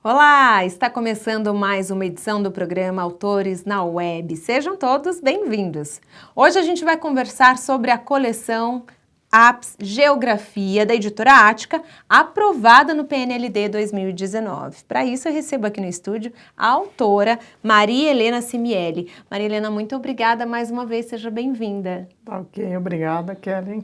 Olá, está começando mais uma edição do programa Autores na Web. Sejam todos bem-vindos. Hoje a gente vai conversar sobre a coleção APS Geografia da editora Ática, aprovada no PNLD 2019. Para isso eu recebo aqui no estúdio a autora Maria Helena Simieli. Maria Helena, muito obrigada mais uma vez, seja bem-vinda. Ok, obrigada, Kellen.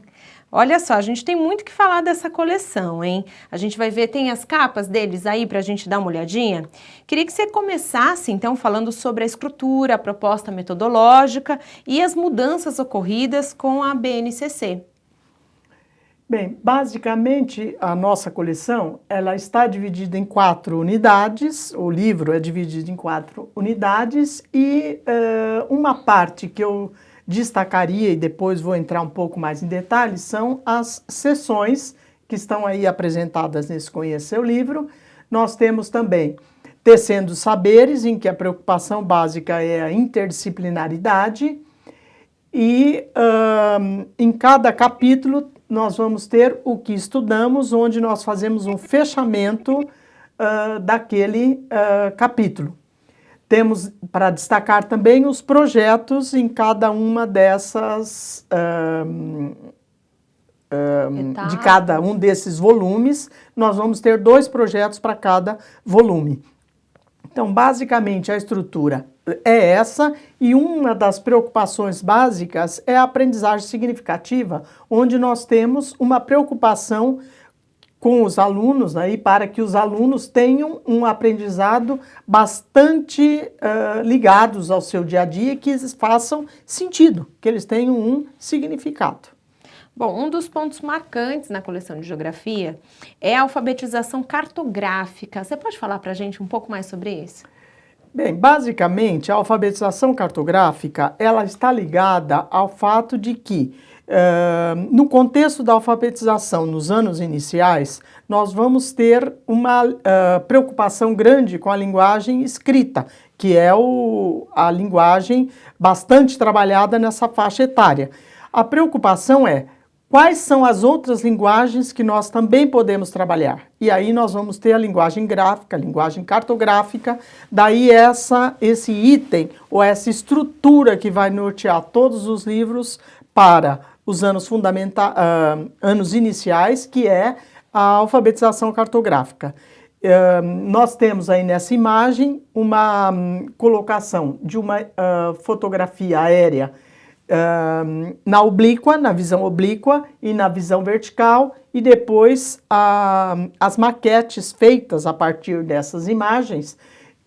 Olha só, a gente tem muito que falar dessa coleção, hein? A gente vai ver, tem as capas deles aí pra gente dar uma olhadinha? Queria que você começasse, então, falando sobre a estrutura, a proposta metodológica e as mudanças ocorridas com a BNCC. Bem, basicamente, a nossa coleção, ela está dividida em 4 unidades, o livro é dividido em 4 unidades e uma parte que eu destacaria e depois vou entrar um pouco mais em detalhes, são as seções que estão aí apresentadas nesse Conhecer o Livro. Nós temos também Tecendo Saberes, em que a preocupação básica é a interdisciplinaridade, e em cada capítulo nós vamos ter o que estudamos, onde nós fazemos um fechamento daquele capítulo. Temos para destacar também os projetos em cada uma dessas, de cada um desses volumes, nós vamos ter 2 projetos para cada volume. Então, basicamente, a estrutura é essa, e uma das preocupações básicas é a aprendizagem significativa, onde nós temos uma preocupação com os alunos, aí, para que os alunos tenham um aprendizado bastante ligados ao seu dia a dia, que eles façam sentido, que eles tenham um significado. Bom, um dos pontos marcantes na coleção de geografia é a alfabetização cartográfica. Você pode falar para a gente um pouco mais sobre isso? Bem, basicamente, a alfabetização cartográfica, ela está ligada ao fato de que, no contexto da alfabetização nos anos iniciais, nós vamos ter uma preocupação grande com a linguagem escrita, que é a linguagem bastante trabalhada nessa faixa etária. A preocupação é: quais são as outras linguagens que nós também podemos trabalhar? E aí nós vamos ter a linguagem gráfica, a linguagem cartográfica, daí esse item ou essa estrutura que vai nortear todos os livros para os anos anos iniciais, que é a alfabetização cartográfica. Nós temos aí nessa imagem uma colocação de uma fotografia aérea na oblíqua, na visão oblíqua e na visão vertical, e depois as maquetes feitas a partir dessas imagens,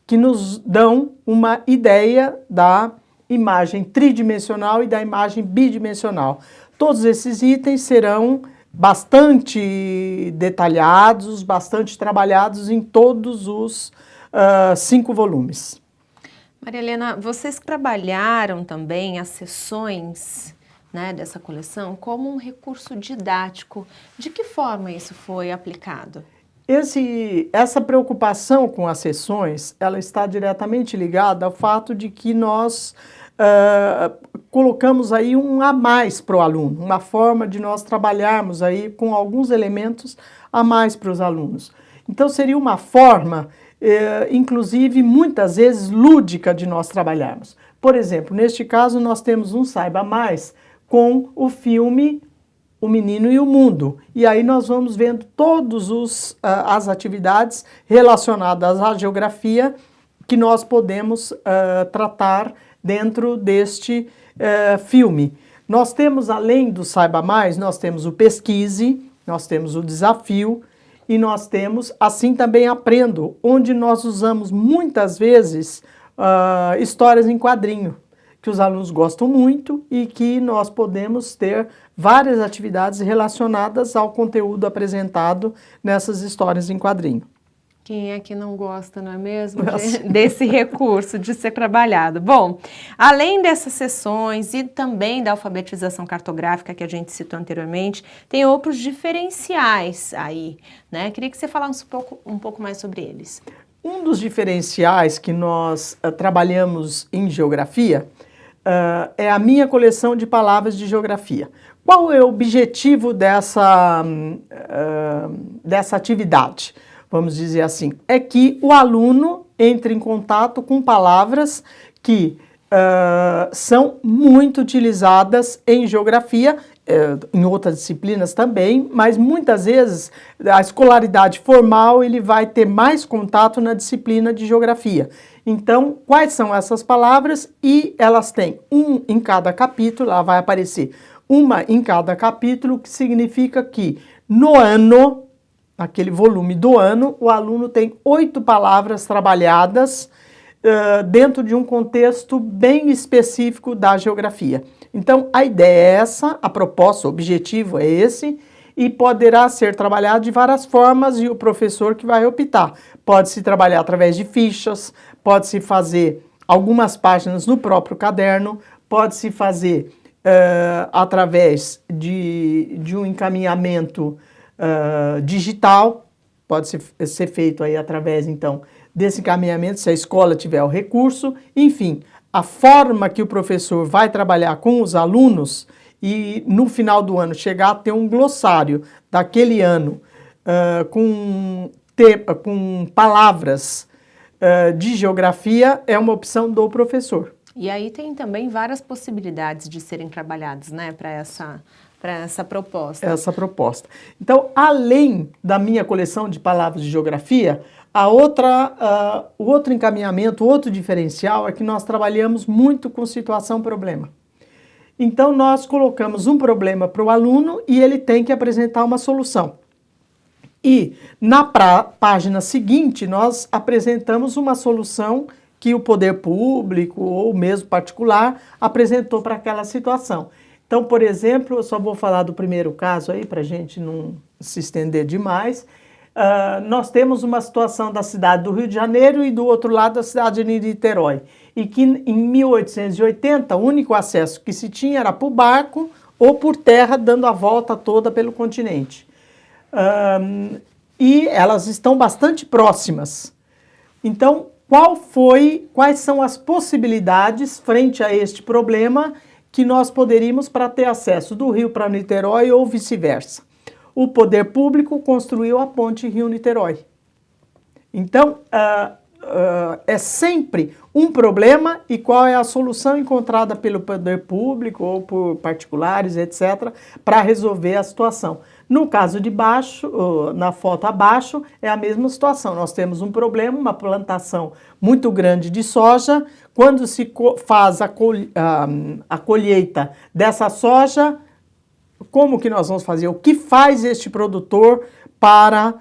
que nos dão uma ideia da imagem tridimensional e da imagem bidimensional. Todos esses itens serão bastante detalhados, bastante trabalhados em todos os 5 volumes. Maria Helena, vocês trabalharam também as seções, né, dessa coleção como um recurso didático. De que forma isso foi aplicado? Essa preocupação com as seções, ela está diretamente ligada ao fato de que nós colocamos aí um a mais para o aluno, uma forma de nós trabalharmos aí com alguns elementos a mais para os alunos. Então seria uma forma, inclusive muitas vezes lúdica, de nós trabalharmos. Por exemplo, neste caso nós temos um Saiba Mais com o filme O Menino e o Mundo, e aí nós vamos vendo todas as atividades relacionadas à geografia que nós podemos tratar dentro deste filme. Nós temos, além do Saiba Mais, nós temos o Pesquise, nós temos o Desafio, e nós temos, assim também, Aprendo, onde nós usamos muitas vezes histórias em quadrinho, que os alunos gostam muito e que nós podemos ter várias atividades relacionadas ao conteúdo apresentado nessas histórias em quadrinho. Quem é que não gosta, não é mesmo, desse recurso de ser trabalhado? Bom, além dessas sessões e também da alfabetização cartográfica que a gente citou anteriormente, tem outros diferenciais aí, né? Queria que você falasse um pouco mais sobre eles. Um dos diferenciais que nós trabalhamos em geografia é a minha coleção de palavras de geografia. Qual é o objetivo dessa atividade? vamos dizer assim, é que o aluno entre em contato com palavras que são muito utilizadas em geografia, em outras disciplinas também, mas muitas vezes a escolaridade formal ele vai ter mais contato na disciplina de geografia. Então, quais são essas palavras? E elas têm um em cada capítulo, lá vai aparecer uma em cada capítulo, que significa que no ano, naquele volume do ano, o aluno tem 8 palavras trabalhadas dentro de um contexto bem específico da geografia. Então, a ideia é essa, a proposta, o objetivo é esse, e poderá ser trabalhado de várias formas e o professor que vai optar. Pode-se trabalhar através de fichas, pode-se fazer algumas páginas no próprio caderno, pode-se fazer através de um encaminhamento digital, pode ser feito aí através, então, desse encaminhamento, se a escola tiver o recurso, enfim, a forma que o professor vai trabalhar com os alunos e no final do ano chegar a ter um glossário daquele ano com palavras de geografia é uma opção do professor. E aí tem também várias possibilidades de serem trabalhadas, né, para essa proposta. Essa proposta. Então, além da minha coleção de palavras de geografia, o outro encaminhamento, o outro diferencial é que nós trabalhamos muito com situação-problema. Então, nós colocamos um problema para o aluno e ele tem que apresentar uma solução. E na página seguinte, nós apresentamos uma solução que o poder público ou mesmo particular apresentou para aquela situação. Então, por exemplo, eu só vou falar do primeiro caso aí, para a gente não se estender demais. Nós temos uma situação da cidade do Rio de Janeiro e do outro lado da cidade de Niterói. E que em 1880 o único acesso que se tinha era por barco ou por terra, dando a volta toda pelo continente. E elas estão bastante próximas. Então, quais são as possibilidades frente a este problema que nós poderíamos para ter acesso do Rio para Niterói ou vice-versa? O poder público construiu a ponte Rio-Niterói. Então, é sempre um problema e qual é a solução encontrada pelo poder público ou por particulares, etc., para resolver a situação. No caso de baixo, na foto abaixo, é a mesma situação. Nós temos um problema, uma plantação muito grande de soja. Quando se faz a colheita dessa soja, como que nós vamos fazer? O que faz este produtor para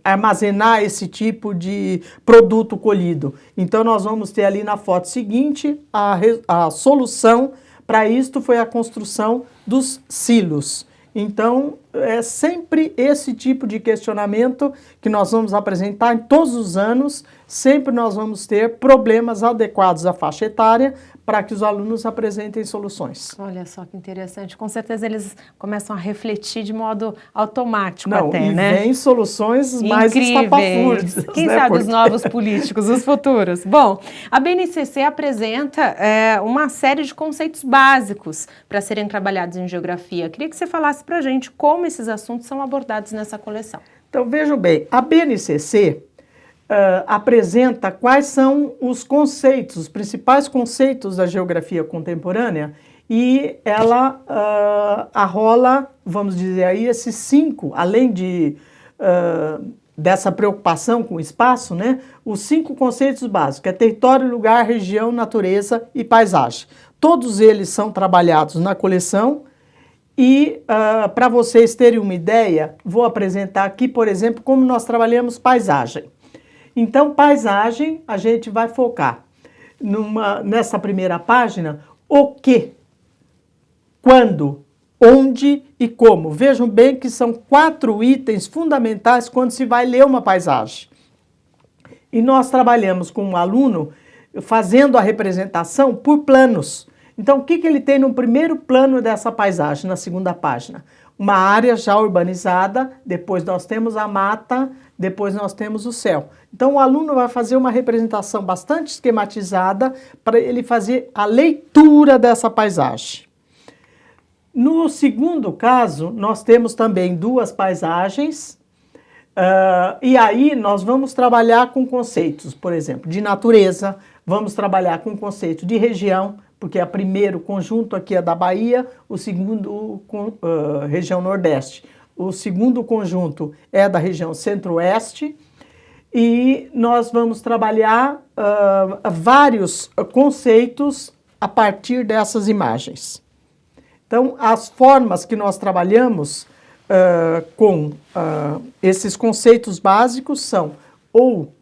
armazenar esse tipo de produto colhido? Então, nós vamos ter ali na foto seguinte, a solução para isto foi a construção dos silos. Então, é sempre esse tipo de questionamento que nós vamos apresentar em todos os anos, sempre nós vamos ter problemas adequados à faixa etária para que os alunos apresentem soluções. Olha só que interessante, com certeza eles começam a refletir de modo automático Não, até, e né? vem soluções mais estapafúrdias. Quem né? sabe os novos políticos, os futuros. Bom, a BNCC apresenta uma série de conceitos básicos para serem trabalhados em geografia. Queria que você falasse para a gente como esses assuntos são abordados nessa coleção. Então, vejam bem, a BNCC apresenta quais são os conceitos, os principais conceitos da geografia contemporânea e ela arrola, vamos dizer aí, esses 5, além dessa preocupação com o espaço, né, os 5 conceitos básicos, que é território, lugar, região, natureza e paisagem. Todos eles são trabalhados na coleção e, para vocês terem uma ideia, vou apresentar aqui, por exemplo, como nós trabalhamos paisagem. Então, paisagem, a gente vai focar nessa primeira página, o que, quando, onde e como. Vejam bem que são 4 itens fundamentais quando se vai ler uma paisagem. E nós trabalhamos com um aluno fazendo a representação por planos. Então, o que ele tem no primeiro plano dessa paisagem, na segunda página? Uma área já urbanizada, depois nós temos a mata, depois nós temos o céu. Então, o aluno vai fazer uma representação bastante esquematizada para ele fazer a leitura dessa paisagem. No segundo caso, nós temos também 2 paisagens E aí nós vamos trabalhar com conceitos, por exemplo, de natureza, vamos trabalhar com conceito de região, porque o primeiro conjunto aqui é da Bahia, o segundo região Nordeste, o segundo conjunto é da região Centro-Oeste, e nós vamos trabalhar vários conceitos a partir dessas imagens. Então, as formas que nós trabalhamos com esses conceitos básicos são ou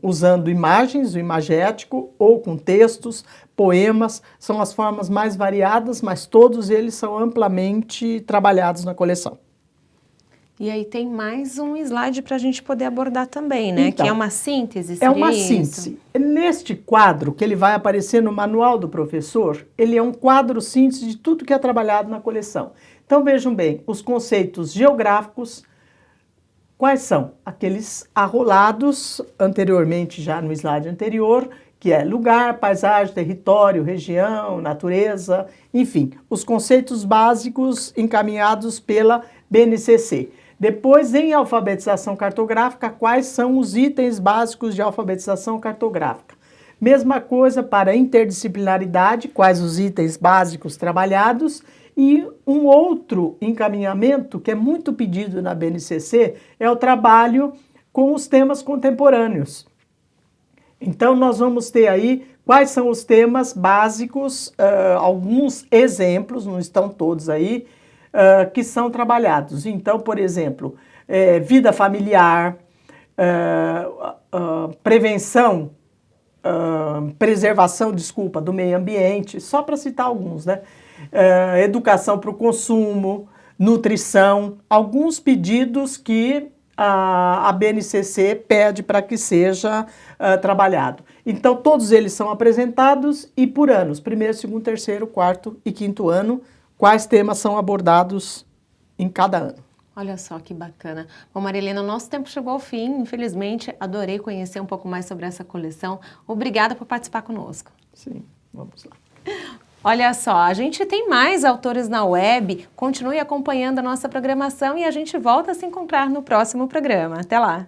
usando imagens, o imagético, ou com textos, poemas, são as formas mais variadas, mas todos eles são amplamente trabalhados na coleção. E aí tem mais um slide para a gente poder abordar também, né? Então, que é uma síntese, é uma isso? síntese. Neste quadro, que ele vai aparecer no manual do professor, ele é um quadro síntese de tudo que é trabalhado na coleção. Então vejam bem, os conceitos geográficos, quais são? Aqueles arrolados anteriormente, já no slide anterior, que é lugar, paisagem, território, região, natureza, enfim, os conceitos básicos encaminhados pela BNCC. Depois, em alfabetização cartográfica, quais são os itens básicos de alfabetização cartográfica? Mesma coisa para interdisciplinaridade, quais os itens básicos trabalhados, e um outro encaminhamento que é muito pedido na BNCC é o trabalho com os temas contemporâneos. Então, nós vamos ter aí quais são os temas básicos, alguns exemplos, não estão todos aí, que são trabalhados. Então, por exemplo, vida familiar, prevenção, preservação, desculpa, do meio ambiente, só para citar alguns, né? Educação para o consumo, nutrição, alguns pedidos que a BNCC pede para que seja trabalhado. Então, todos eles são apresentados e por anos, primeiro, segundo, terceiro, quarto e quinto ano, quais temas são abordados em cada ano. Olha só que bacana. Bom, Maria Helena, o nosso tempo chegou ao fim, infelizmente, adorei conhecer um pouco mais sobre essa coleção. Obrigada por participar conosco. Sim, vamos lá. Olha só, a gente tem mais autores na web, continue acompanhando a nossa programação e a gente volta a se encontrar no próximo programa. Até lá!